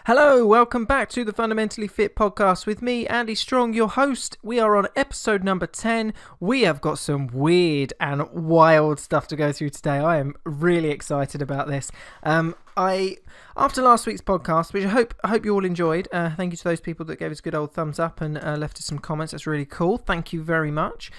Hello, welcome back to the Fundamentally Fit podcast with me, Andy Strong, your host. We are on episode number 10. We have got some weird and wild stuff to go through today. I am really excited about this. After last week's podcast, which I hope you all enjoyed, thank you to those people that gave us a good old thumbs up and left us some comments. That's really cool. Thank you very much.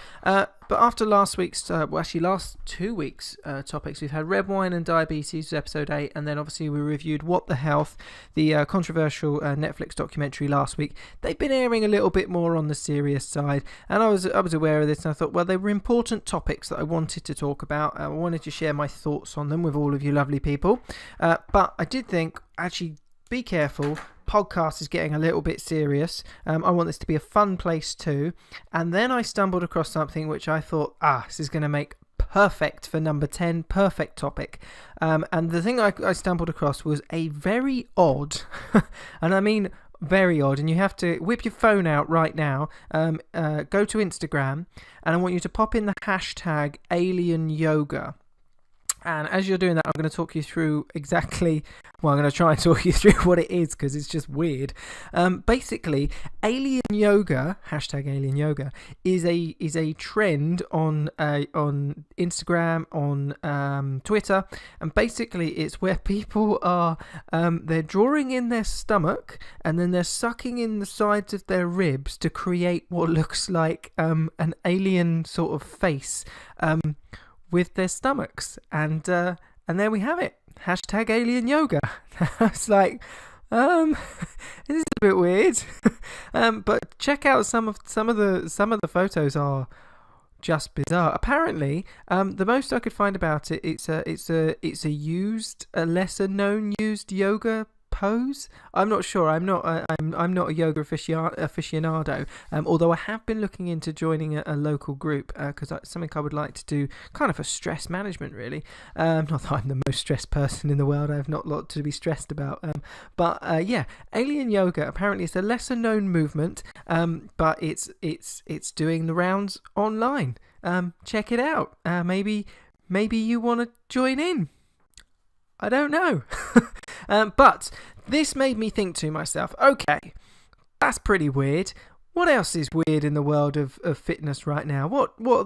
But after last week's, last 2 weeks' topics, we've had red wine and diabetes, episode 8, and then obviously we reviewed What the Health, the controversial Netflix documentary last week. They've been airing a little bit more on the serious side, and I was aware of this, and I thought, well, they were important topics that I wanted to talk about. I wanted to share my thoughts on them with all of you lovely people. But I did think, actually, be careful. Podcast is getting a little bit serious. I want this to be a fun place too. And then I stumbled across something which I thought, this is going to make perfect for number 10, perfect topic. And the thing I stumbled across was a very odd, and I mean very odd, and you have to whip your phone out right now, go to Instagram, and I want you to pop in the hashtag alien yoga. And as you're doing that, I'm going to talk you through I'm going to try and talk you through what it is, because it's just weird. Basically, alien yoga, hashtag alien yoga, is a trend on Instagram, on Twitter, and basically it's where people are, they're drawing in their stomach, and then they're sucking in the sides of their ribs to create what looks like an alien sort of face, with their stomachs, and there we have it. Hashtag alien yoga. It's like, this is a bit weird. But check out some of the photos are just bizarre. Apparently, the most I could find about it, it's a lesser known used yoga pose. I'm not sure. I'm not a yoga aficionado. Although I have been looking into joining a local group, because that's something I would like to do, kind of for stress management, really. Not that I'm the most stressed person in the world. I have not a lot to be stressed about. But alien yoga. Apparently, it's a lesser known movement. But it's doing the rounds online. Check it out. Maybe you want to join in. I don't know. But this made me think to myself, okay, that's pretty weird. What else is weird in the world of fitness right now? What are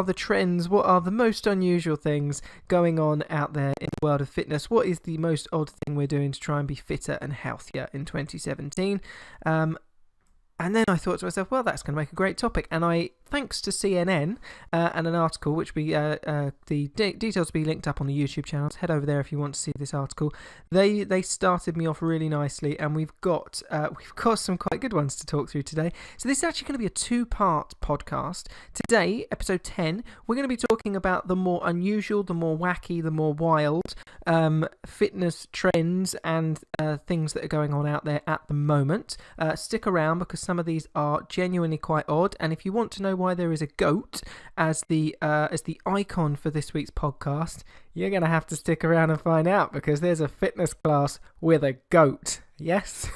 the trends? What are the most unusual things going on out there in the world of fitness? What is the most odd thing we're doing to try and be fitter and healthier in 2017? And then I thought to myself, well, that's going to make a great topic. And thanks to CNN and an article, which the details will be linked up on the YouTube channels. Head over there if you want to see this article. They started me off really nicely, and we've got some quite good ones to talk through today. So this is actually going to be a 2-part podcast. Today, episode 10, we're going to be talking about the more unusual, the more wacky, the more wild fitness trends and things that are going on out there at the moment. Stick around, because some of these are genuinely quite odd, and if you want to know why there is a goat as the icon for this week's podcast, you're going to have to stick around and find out, because there's a fitness class with a goat. Yes.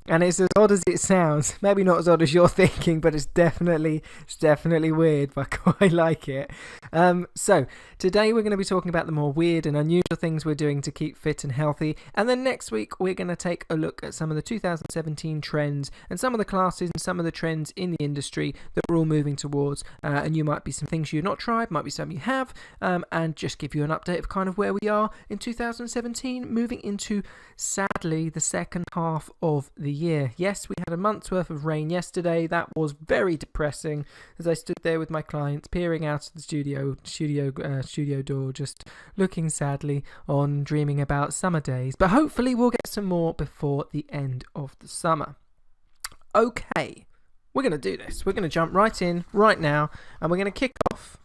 And it's as odd as it sounds. Maybe not as odd as you're thinking, but it's definitely weird, but I quite like it. So today we're going to be talking about the more weird and unusual things we're doing to keep fit and healthy. And then next week we're going to take a look at some of the 2017 trends and some of the classes and some of the trends in the industry that we're all moving towards. And you might be some things you've not tried, might be some you have, and just give you an update of kind of where we are in 2017, moving into, sadly, the second half of the year. Yes, we had a month's worth of rain yesterday. That was very depressing, as I stood there with my clients peering out of the studio door, just looking sadly on, dreaming about summer days. But hopefully we'll get some more before the end of the summer. Okay, we're going to do this. We're going to jump right in right now, and we're going to kick off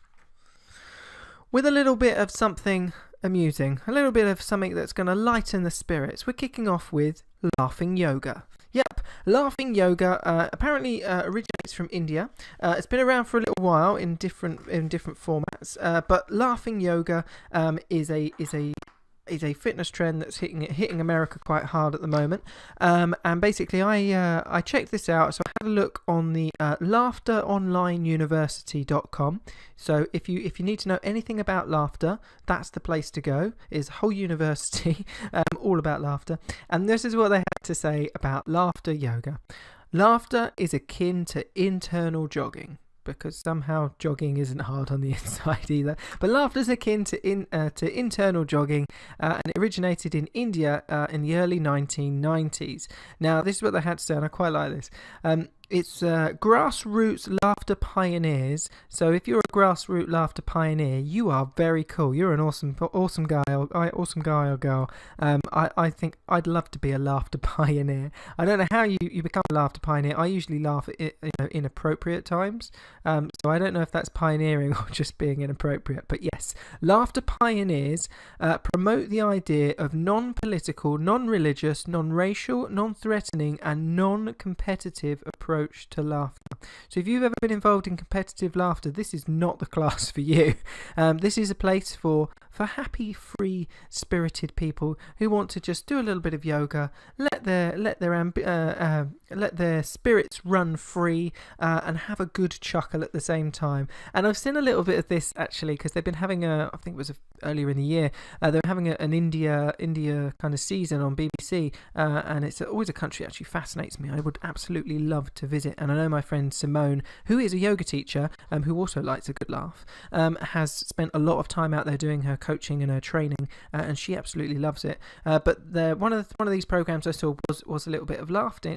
with a little bit of something amusing, a little bit of something that's going to lighten the spirits. We're kicking off with laughing yoga. Yep, laughing yoga apparently originates from India. It's been around for a little while in different formats, but laughing yoga is a is a fitness trend that's hitting America quite hard at the moment. And basically, I checked this out. So I had a look on the laughteronlineuniversity.com. So if you need to know anything about laughter, that's the place to go. It's a whole university all about laughter. And this is what they had to say about laughter yoga. Laughter is akin to internal jogging, because somehow jogging isn't hard on the inside either. But laughter is akin to internal jogging, and it originated in India in the early 1990s. Now, this is what they had to say, and I quite like this. It's grassroots laughter pioneers. So if you're a grassroots laughter pioneer, you are very cool. You're an awesome guy or girl. I think I'd love to be a laughter pioneer. I don't know how you become a laughter pioneer. I usually laugh at inappropriate times. So I don't know if that's pioneering or just being inappropriate. But yes, laughter pioneers promote the idea of non-political, non-religious, non-racial, non-threatening, and non-competitive approach to laughter. So if you've ever been involved in competitive laughter, this is not the class for you. This is a place for happy, free spirited people who want to just do a little bit of yoga, let their spirits run free, and have a good chuckle at the same time. And I've seen a little bit of this actually, because they've been having I think it was earlier in the year, they were having an India kind of season on BBC, and it's always a country that actually fascinates me. I would absolutely love to visit. And I know my friend Simone, who is a yoga teacher, who also likes a good laugh, has spent a lot of time out there doing her coaching and her training, and she absolutely loves it. But one of these programs I saw was a little bit of laughter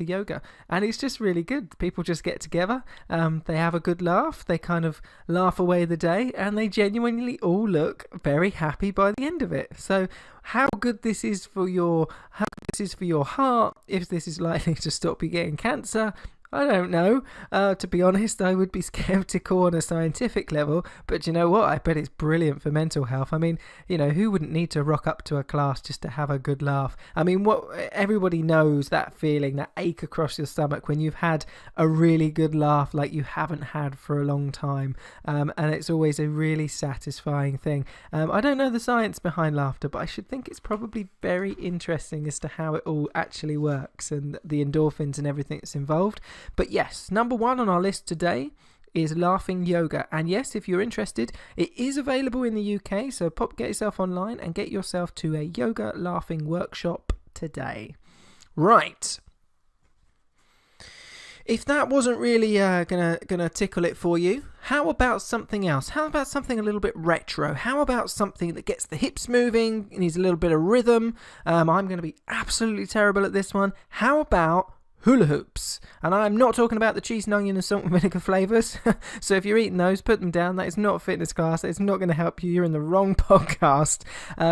yoga, and it's just really good. People just get together, they have a good laugh, they kind of laugh away the day, and they genuinely all look very happy by the end of it. So how good this is for your heart, if this is likely to stop you getting cancer, I don't know. To be honest, I would be skeptical on a scientific level, but you know what? I bet it's brilliant for mental health. I mean, who wouldn't need to rock up to a class just to have a good laugh? I mean, everybody knows that feeling, that ache across your stomach when you've had a really good laugh like you haven't had for a long time, and it's always a really satisfying thing. I don't know the science behind laughter, but I should think it's probably very interesting as to how it all actually works and the endorphins and everything that's involved. But yes, number one on our list today is laughing yoga. And yes, if you're interested, it is available in the UK. So get yourself online and get yourself to a yoga laughing workshop today. Right. If that wasn't really gonna tickle it for you, how about something else? How about something a little bit retro? How about something that gets the hips moving, needs a little bit of rhythm? I'm going to be absolutely terrible at this one. How about hula hoops? And I'm not talking about the cheese and onion and salt and vinegar flavours. So if you're eating those, put them down. That is not a fitness class. It's not going to help you. You're in the wrong podcast.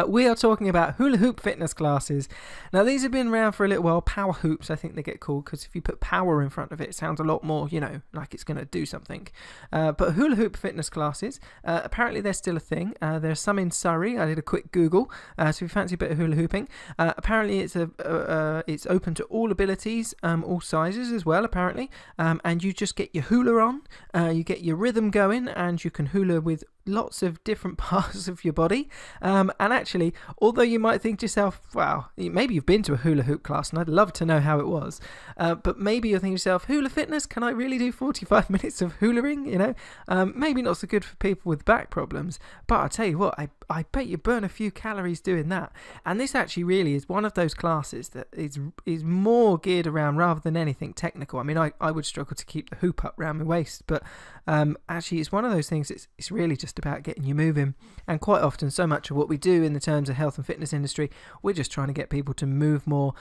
We are talking about hula hoop fitness classes. Now, these have been around for a little while. Power hoops, I think they get called, because if you put power in front of it, it sounds a lot more, like it's going to do something. But hula hoop fitness classes, apparently they're still a thing. There's some in Surrey. I did a quick Google. So if you fancy a bit of hula hooping, apparently it's open to all abilities, all sizes as well, apparently, and you just get your hula on, you get your rhythm going, and you can hula with lots of different parts of your body. And actually, although you might think to yourself, wow, maybe you've been to a hula hoop class and I'd love to know how it was, but maybe you're thinking to yourself, hula fitness, can I really do 45 minutes of hulaing? Maybe not so good for people with back problems, but I tell you what, I bet you burn a few calories doing that. And this actually really is one of those classes that is more geared around, rather than anything technical. I mean, I would struggle to keep the hoop up around my waist, but actually it's one of those things, it's really just about getting you moving. And quite often, so much of what we do in the terms of health and fitness industry, we're just trying to get people to move more,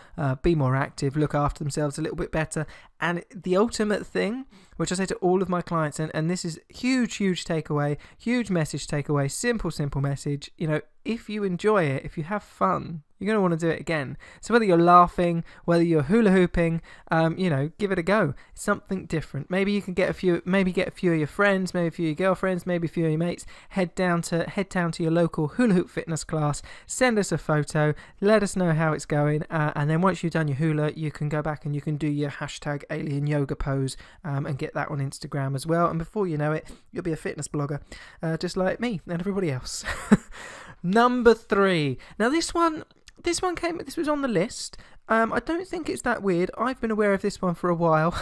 be more active, look after themselves a little bit better. And the ultimate thing, which I say to all of my clients, and this is huge takeaway, huge message takeaway, simple message, if you enjoy it, if you have fun, you're going to want to do it again. So whether you're laughing, whether you're hula hooping, give it a go. It's something different. Maybe you can get a few of your friends, maybe a few of your girlfriends, maybe a few of your mates, head down to your local hula hoop fitness class, send us a photo, let us know how it's going, and then once you've done your hula, you can go back and you can do your hashtag alien yoga pose, and get that on Instagram as well. And before you know it, you'll be a fitness blogger, just like me and everybody else. Number 3. Now this was on the list. I don't think it's that weird. I've been aware of this one for a while,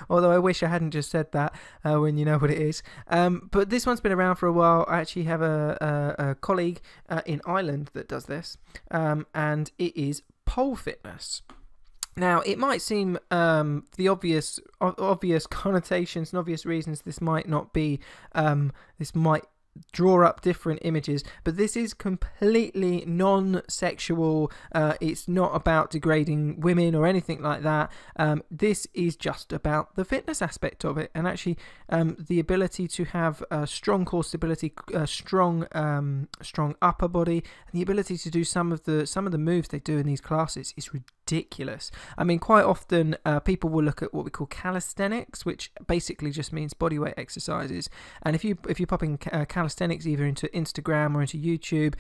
although I wish I hadn't just said that when you know what it is. But this one's been around for a while. I actually have a colleague in Ireland that does this, and it is pole fitness. Now, it might seem the obvious connotations and obvious reasons this might not be, this might draw up different images, but this is completely non-sexual. It's not about degrading women or anything like that. This is just about the fitness aspect of it, and actually the ability to have strong core stability, strong upper body, and the ability to do some of the moves they do in these classes is ridiculous. I mean, quite often people will look at what we call calisthenics, which basically just means bodyweight exercises. And if you pop in calisthenics either into Instagram or into YouTube,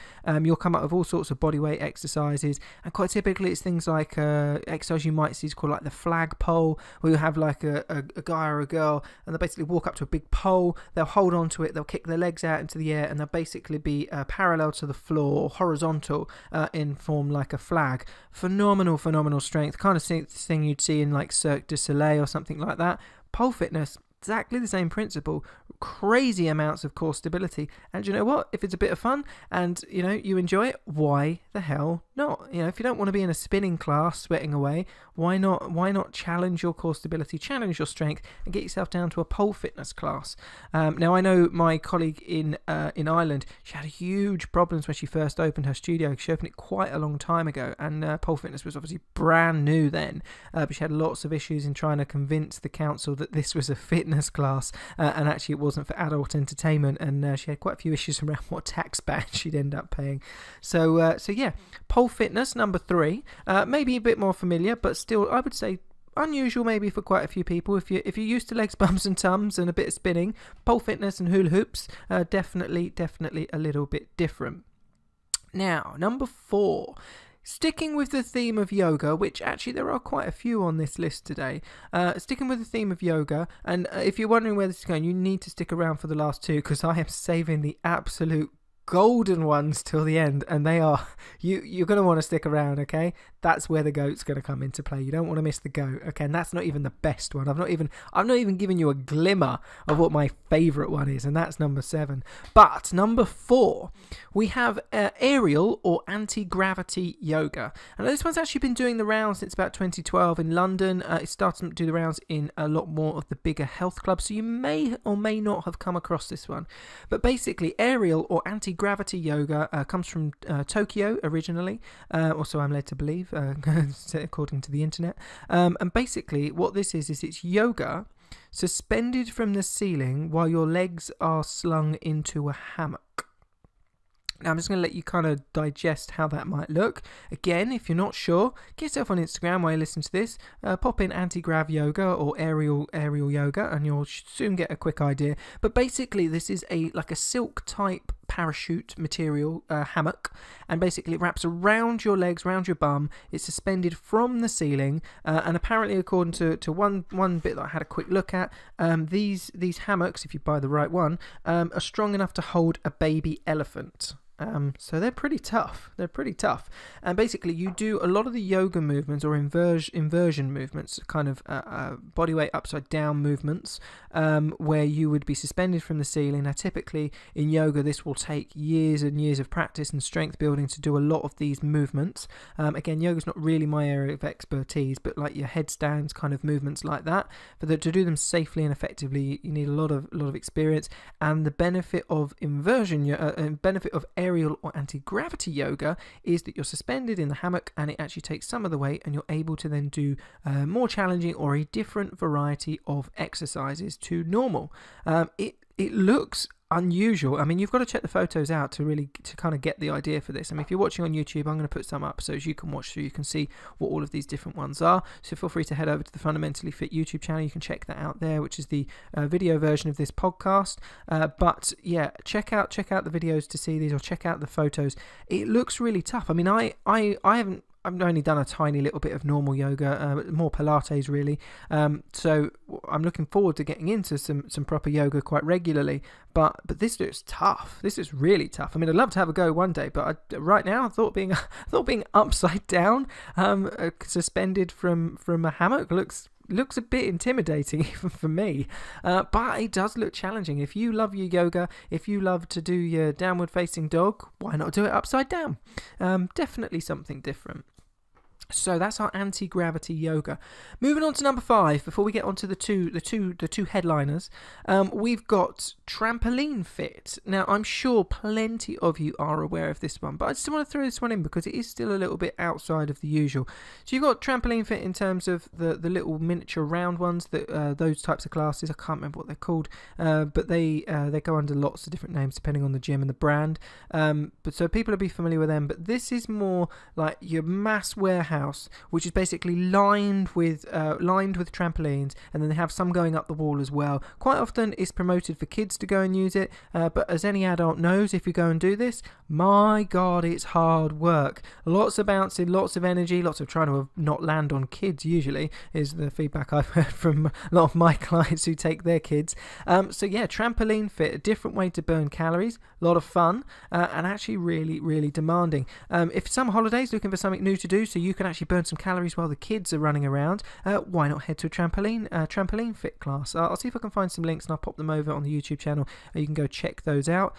you'll come up with all sorts of bodyweight exercises. And quite typically, it's things like exercise you might see is called like the flag pole, where you have like a guy or a girl, and they basically walk up to a big pole. They'll hold on to it. They'll kick their legs out into the air, and they'll basically be parallel to the floor, or horizontal in form like a flag. Phenomenal strength, kind of thing you'd see in like Cirque du Soleil or something like that. Pole fitness, exactly the same principle. Crazy amounts of core stability, and you know what, if it's a bit of fun and you enjoy it, why the hell not? If you don't want to be in a spinning class sweating away, why not challenge your core stability, challenge your strength, and get yourself down to a pole fitness class? Now, I know my colleague in Ireland, she had huge problems when she first opened her studio. She opened it quite a long time ago, and pole fitness was obviously brand new then, but she had lots of issues in trying to convince the council that this was a fitness class, and actually it wasn't for adult entertainment, and she had quite a few issues around what tax ban she'd end up paying. So yeah, pole fitness, number 3, maybe a bit more familiar, but still I would say unusual maybe for quite a few people. If you're used to legs, bums and tums and a bit of spinning, pole fitness and hula hoops, definitely a little bit different. Now, number 4. Sticking with the theme of yoga, which actually there are quite a few on this list today, sticking with the theme of yoga, and if you're wondering where this is going, you need to stick around for the last 2, because I am saving the absolute golden ones till the end, and they are, you're going to want to stick around, okay? That's where the goat's going to come into play. You don't want to miss the goat, okay? And that's not even the best one. I've not even given you a glimmer of what my favourite one is, and that's number 7. But number 4, we have aerial or anti-gravity yoga. And this one's actually been doing the rounds since about 2012 in London. It's starting to do the rounds in a lot more of the bigger health clubs, so you may or may not have come across this one. But basically, aerial or anti-gravity yoga comes from Tokyo originally, or so I'm led to believe, according to the internet. And basically what this is it's yoga suspended from the ceiling while your legs are slung into a hammock. Now, I'm just going to let you kind of digest how that might look. Again, if you're not sure, get yourself on Instagram while you listen to this. Pop in anti-grav yoga or aerial yoga, and you'll soon get a quick idea. But basically, this is like a silk type parachute material hammock, and basically it wraps around your legs, around your bum. It's suspended from the ceiling, and apparently, according to one bit that I had a quick look at, these hammocks, if you buy the right one, are strong enough to hold a baby elephant. So they're pretty tough. And basically you do a lot of the yoga movements or inversion movements, kind of bodyweight upside down movements, where you would be suspended from the ceiling. Now, typically in yoga, this will take years and years of practice and strength building to do a lot of these movements. Again, yoga's not really my area of expertise, but like your headstands kind of movements like that, to do them safely and effectively, you need a lot of experience. And the benefit of benefit of aerial or anti-gravity yoga is that you're suspended in the hammock, and it actually takes some of the weight, and you're able to then do more challenging or a different variety of exercises to normal. It looks unusual. I mean, you've got to check the photos out to kind of get the idea for this. I mean, if you're watching on YouTube, I'm going to put some up so you can watch through, you can see what all of these different ones are. So feel free to head over to the Fundamentally Fit YouTube channel. You can check that out there, which is the video version of this podcast. But yeah, check out the videos to see these, or check out the photos. It looks really tough. I mean, I haven't I've only done a tiny little bit of normal yoga, more Pilates really. So I'm looking forward to getting into some proper yoga quite regularly. But this looks tough. This is really tough. I mean, I'd love to have a go one day, but right now I thought being upside down, suspended from a hammock looks a bit intimidating even for me, but it does look challenging. If you love your yoga, if you love to do your downward facing dog, why not do it upside down? Definitely something different. So that's our anti-gravity yoga. Moving on to number 5, before we get on to the two headliners, we've got Trampoline Fit. Now, I'm sure plenty of you are aware of this one, but I just want to throw this one in because it is still a little bit outside of the usual. So you've got Trampoline Fit in terms of the little miniature round ones, that those types of classes. I can't remember what they're called, but they go under lots of different names depending on the gym and the brand. But so people will be familiar with them. But this is more like your mass warehouse, which is basically lined with trampolines, and then they have some going up the wall as well. Quite often it's promoted for kids to go and use it, but as any adult knows, if you go and do this, my god, it's hard work. Lots of bouncing, lots of energy, lots of trying to not land on kids usually is the feedback I've heard from a lot of my clients who take their kids. So yeah, Trampoline Fit, a different way to burn calories, a lot of fun, and actually really, really demanding. If summer holidays looking for something new to do so you can actually burn some calories while the kids are running around, why not head to a trampoline fit class? I'll see if I can find some links and I'll pop them over on the YouTube channel. You can go check those out.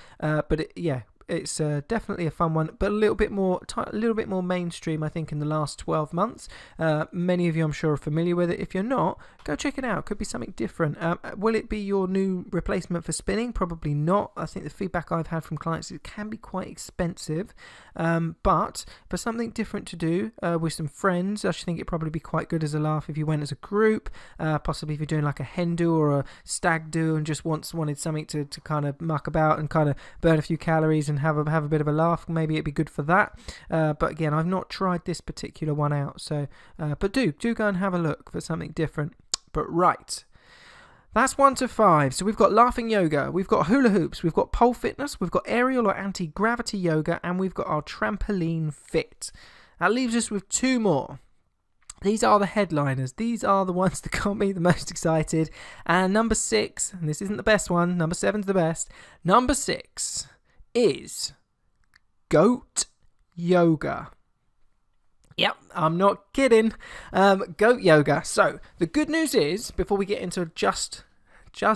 It's definitely a fun one, but a little bit more mainstream, I think, in the last 12 months. Many of you, I'm sure, are familiar with it. If you're not, go check it out. Could be something different. Will it be your new replacement for spinning? Probably not. I think the feedback I've had from clients is it can be quite expensive. But for something different to do with some friends, I think it'd probably be quite good as a laugh if you went as a group. Possibly if you're doing like a hen do or a stag do and just wanted something to kind of muck about and kind of burn a few calories and have a bit of a laugh. Maybe it'd be good for that. But again, I've not tried this particular one out. So, but do go and have a look for something different. But right. That's 1 to 5. So we've got laughing yoga, we've got hula hoops, we've got pole fitness, we've got aerial or anti-gravity yoga, and we've got our trampoline fit. That leaves us with 2 more. These are the headliners. These are the ones that got me the most excited. And number 6, and this isn't the best one, number 7's the best. Number 6 is goat yoga. Yep, I'm not kidding. Goat yoga. So the good news is, before we get into just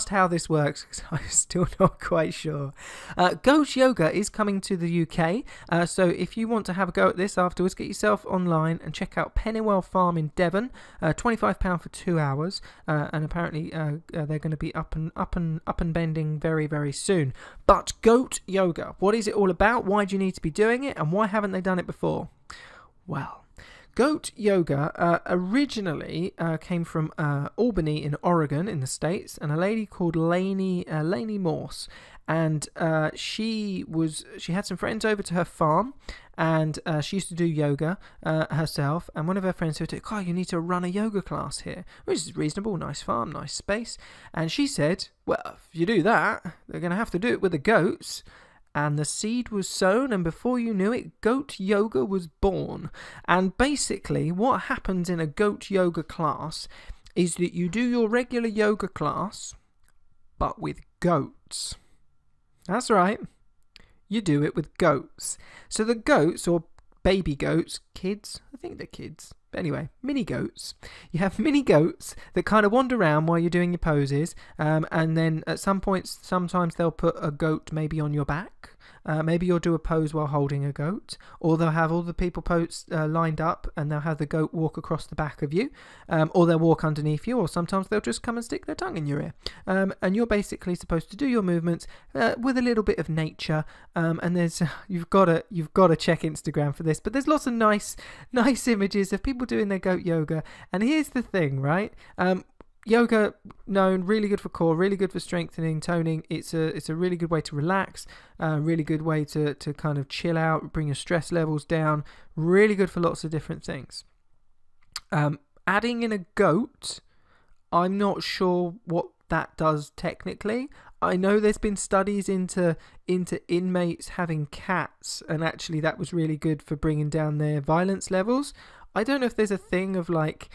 how this works, because I'm still not quite sure, goat yoga is coming to the UK. So if you want to have a go at this afterwards, get yourself online and check out Pennywell Farm in Devon. £25 for 2 hours, and apparently they're going to be up and bending very, very soon. But goat yoga, what is it all about? Why do you need to be doing it, and why haven't they done it before? Well, goat yoga originally came from Albany in Oregon in the States, and a lady called Lainey Morse, and she had some friends over to her farm, and she used to do yoga herself, and one of her friends said to her, "God, you need to run a yoga class here," which is reasonable, nice farm, nice space, and she said, "Well, if you do that, they're going to have to do it with the goats." And the seed was sown, and before you knew it, goat yoga was born. And basically, what happens in a goat yoga class is that you do your regular yoga class, but with goats. That's right. You do it with goats. So the goats, or baby goats, kids, I think they're kids. But anyway, mini goats. You have mini goats that kind of wander around while you're doing your poses, and then at some points, sometimes they'll put a goat maybe on your back. Maybe you'll do a pose while holding a goat, or they'll have all the people lined up, and they'll have the goat walk across the back of you, or they'll walk underneath you, or sometimes they'll just come and stick their tongue in your ear. And you're basically supposed to do your movements with a little bit of nature. And you've got to check Instagram for this, but there's lots of nice images of people doing their goat yoga. And here's the thing, right? Yoga, known really good for core, really good for strengthening, toning. It's a really good way to relax, really good way to kind of chill out, bring your stress levels down. Really good for lots of different things. Adding in a goat, I'm not sure what that does technically. I know there's been studies into inmates having cats, and actually that was really good for bringing down their violence levels. I don't know if there's a thing of like,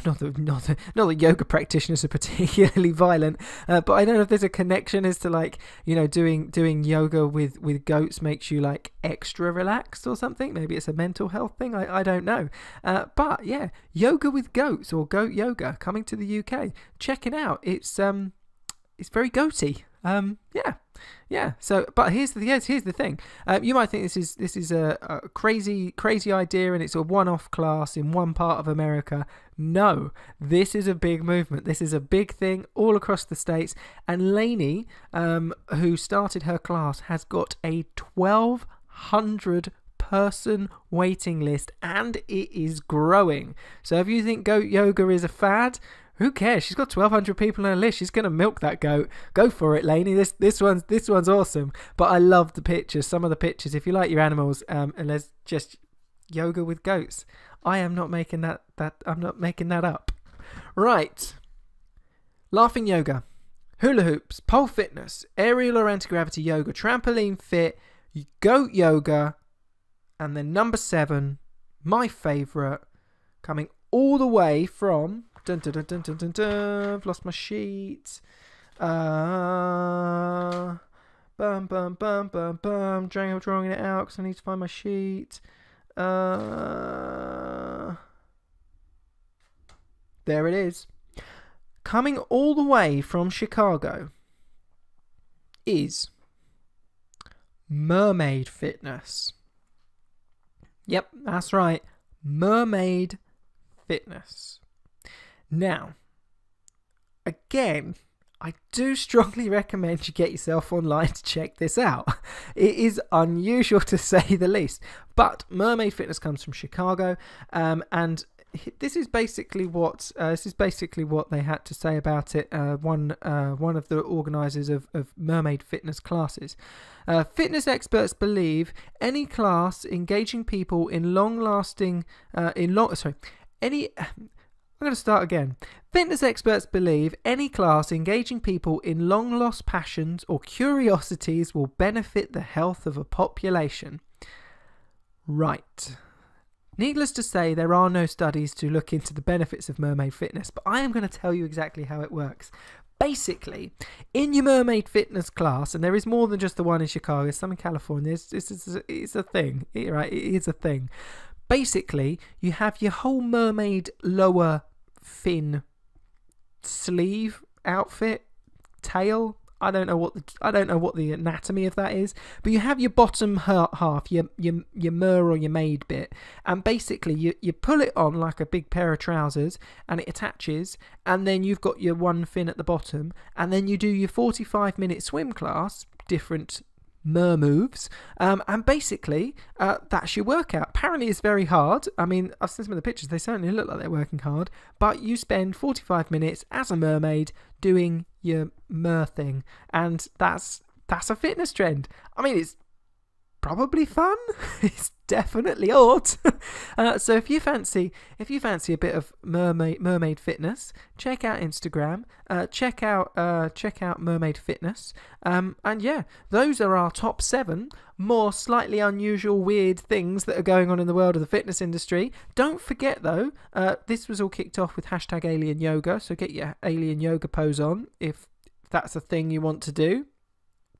not that yoga practitioners are particularly violent, but I don't know if there's a connection as to like, doing yoga with goats makes you like extra relaxed or something. Maybe it's a mental health thing. I don't know. But yeah, yoga with goats or goat yoga coming to the UK. Check it out. It's very goaty. Yeah. So, but here's the thing. You might think this is a crazy idea, and it's a one-off class in one part of America. No, this is a big movement. This is a big thing all across the States. And Lainey, who started her class, has got a 1,200 person waiting list, and it is growing. So if you think goat yoga is a fad, who cares? She's got 1,200 people on her list. She's gonna milk that goat. Go for it, Lainey. This one's awesome. But I love the pictures. Some of the pictures. If you like your animals, and there's just yoga with goats. I am not making that. I'm not making that up. Right. Laughing yoga, hula hoops, pole fitness, aerial or anti-gravity yoga, trampoline fit, goat yoga, and then number 7, my favourite, coming all the way from. Dun, dun, dun, dun, dun, dun, dun. I've lost my sheet. Bum, bum, bum, bum, bum. Drawing it out because I need to find my sheet. There it is. Coming all the way from Chicago is Mermaid Fitness. Yep, that's right. Mermaid Fitness. Now, again, I do strongly recommend you get yourself online to check this out. It is unusual to say the least, but Mermaid Fitness comes from Chicago, and this is basically what they had to say about it. One of the organisers of Mermaid Fitness classes. Fitness experts believe any class engaging people in I'm going to start again. Fitness experts believe any class engaging people in long-lost passions or curiosities will benefit the health of a population. Right. Needless to say, there are no studies to look into the benefits of Mermaid Fitness, but I am going to tell you exactly how it works. Basically, in your Mermaid Fitness class, and there is more than just the one in Chicago, there's some in California, it's a thing, right? It is a thing. Basically, you have your whole mermaid lower fin sleeve outfit, tail. I don't know what the anatomy of that is, but you have your bottom half, your mer or your maid bit, and basically you pull it on like a big pair of trousers, and it attaches, and then you've got your one fin at the bottom, and then you do your 45-minute swim class, different mer moves, and basically that's your workout. Apparently it's very hard. I mean, I've seen some of the pictures, they certainly look like they're working hard, but you spend 45 minutes as a mermaid doing your mer thing, and that's a fitness trend. I mean, it's probably fun. It's definitely odd. So if you fancy a bit of mermaid fitness, check out Instagram. Check out Mermaid Fitness. And yeah, those are our top 7 more slightly unusual, weird things that are going on in the world of the fitness industry. Don't forget though, this was all kicked off with #Alien Yoga. So get your alien yoga pose on if that's a thing you want to do.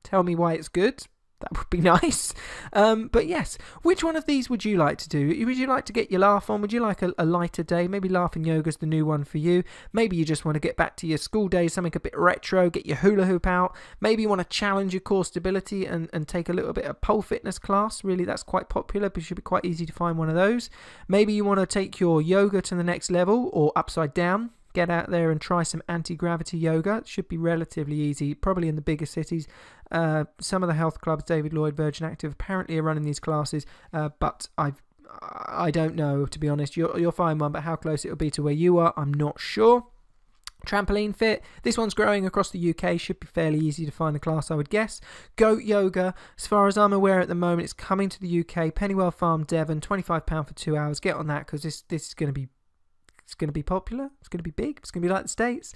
Tell me why it's good. That would be nice. But yes, which one of these would you like to do? Would you like to get your laugh on? Would you like a lighter day? Maybe laughing yoga's the new one for you. Maybe you just want to get back to your school days, something a bit retro, get your hula hoop out. Maybe you want to challenge your core stability and take a little bit of pole fitness class. Really, that's quite popular, but it should be quite easy to find one of those. Maybe you want to take your yoga to the next level or upside down. Get out there and try some anti-gravity yoga. It should be relatively easy, probably in the bigger cities. Some of the health clubs, David Lloyd, Virgin Active, apparently are running these classes, but I don't know, to be honest. You'll find one, but how close it will be to where you are, I'm not sure. Trampoline fit, this one's growing across the UK, should be fairly easy to find a class, I would guess. Goat yoga, as far as I'm aware at the moment, it's coming to the UK. Pennywell Farm, Devon, £25 for 2 hours. Get on that, because this is going to be popular. It's going to be big. It's going to be like the States.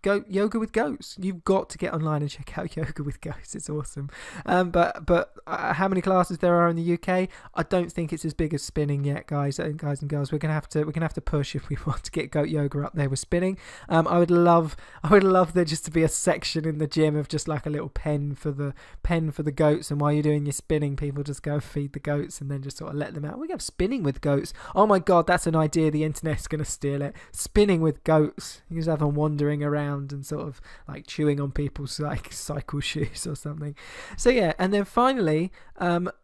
Yoga with Goats. You've got to get online and check out Yoga with Goats. It's awesome. But how many classes there are in the UK? I don't think it's as big as spinning yet, guys and girls. We're gonna have to push if we want to get goat yoga up there with spinning. I would love there just to be a section in the gym of just like a little pen for the goats, and while you're doing your spinning, people just go feed the goats and then just sort of let them out. We have spinning with goats. Oh my god, that's an idea. The internet's gonna steal it. Spinning with goats. You just have them wandering around and sort of like chewing on people's like cycle shoes or something. So yeah, and then finally,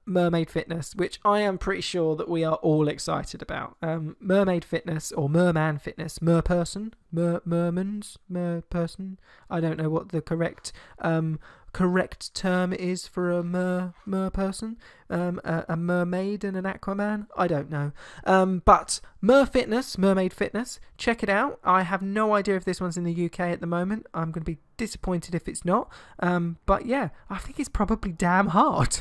Mermaid Fitness, which I am pretty sure that we are all excited about. Mermaid Fitness or Merman Fitness, Merperson, Merperson. I don't know what the correct term is for a mer person, a mermaid and an Aquaman. I don't know, but Mermaid Fitness, check it out. I have no idea if this one's in the UK at the moment. I'm going to be disappointed if it's not, but yeah, I think it's probably damn hard.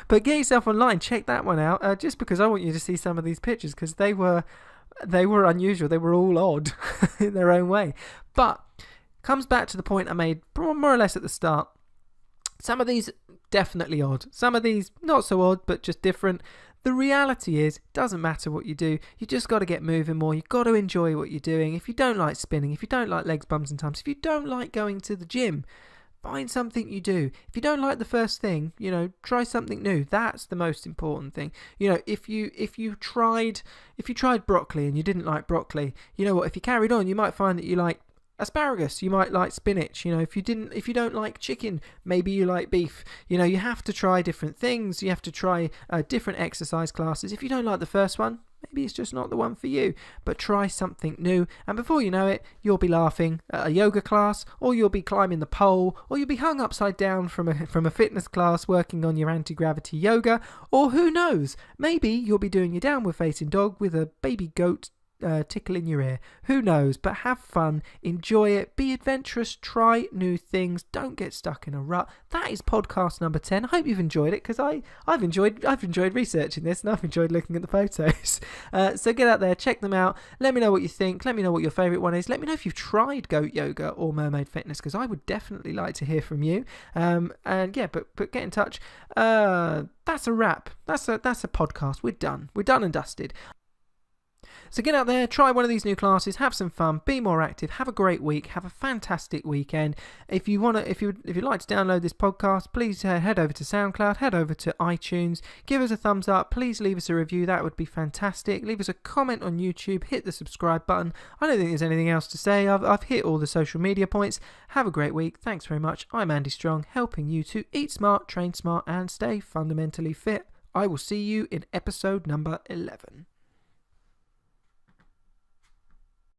But get yourself online, check that one out, just because I want you to see some of these pictures, because they were unusual. They were all odd in their own way, but comes back to the point I made more or less at the start. Some of these definitely odd, some of these not so odd, but just different. The reality is, doesn't matter what you do, you just got to get moving more. You've got to enjoy what you're doing. If you don't like spinning, if you don't like legs, bums and tums, if you don't like going to the gym, find something you do. If you don't like the first thing, try something new. That's the most important thing. If you tried broccoli and you didn't like broccoli, you know what? If you carried on, you might find that you like asparagus, you might like spinach. If you don't like chicken, maybe you like beef. You have to try different things. You have to try different exercise classes. If you don't like the first one, maybe it's just not the one for you, but try something new, and before you know it, you'll be laughing at a yoga class, or you'll be climbing the pole, or you'll be hung upside down from a fitness class working on your anti-gravity yoga, or who knows, maybe you'll be doing your downward facing dog with a baby goat tickle in your ear. Who knows? But have fun, enjoy it, be adventurous, try new things, don't get stuck in a rut. That is podcast number 10. I hope you've enjoyed it, because I've enjoyed researching this, and I've enjoyed looking at the photos. So get out there, check them out, let me know what you think, let me know what your favourite one is, let me know if you've tried goat yoga or Mermaid Fitness, because I would definitely like to hear from you. And yeah, but get in touch. That's a wrap. That's a podcast. We're done and dusted. So get out there, try one of these new classes, have some fun, be more active, have a great week, have a fantastic weekend. If you'd like to download this podcast, please head over to SoundCloud, head over to iTunes, give us a thumbs up, please leave us a review, that would be fantastic. Leave us a comment on YouTube, hit the subscribe button. I don't think there's anything else to say. I've hit all the social media points. Have a great week. Thanks very much. I'm Andy Strong, helping you to eat smart, train smart, and stay fundamentally fit. I will see you in episode number 11.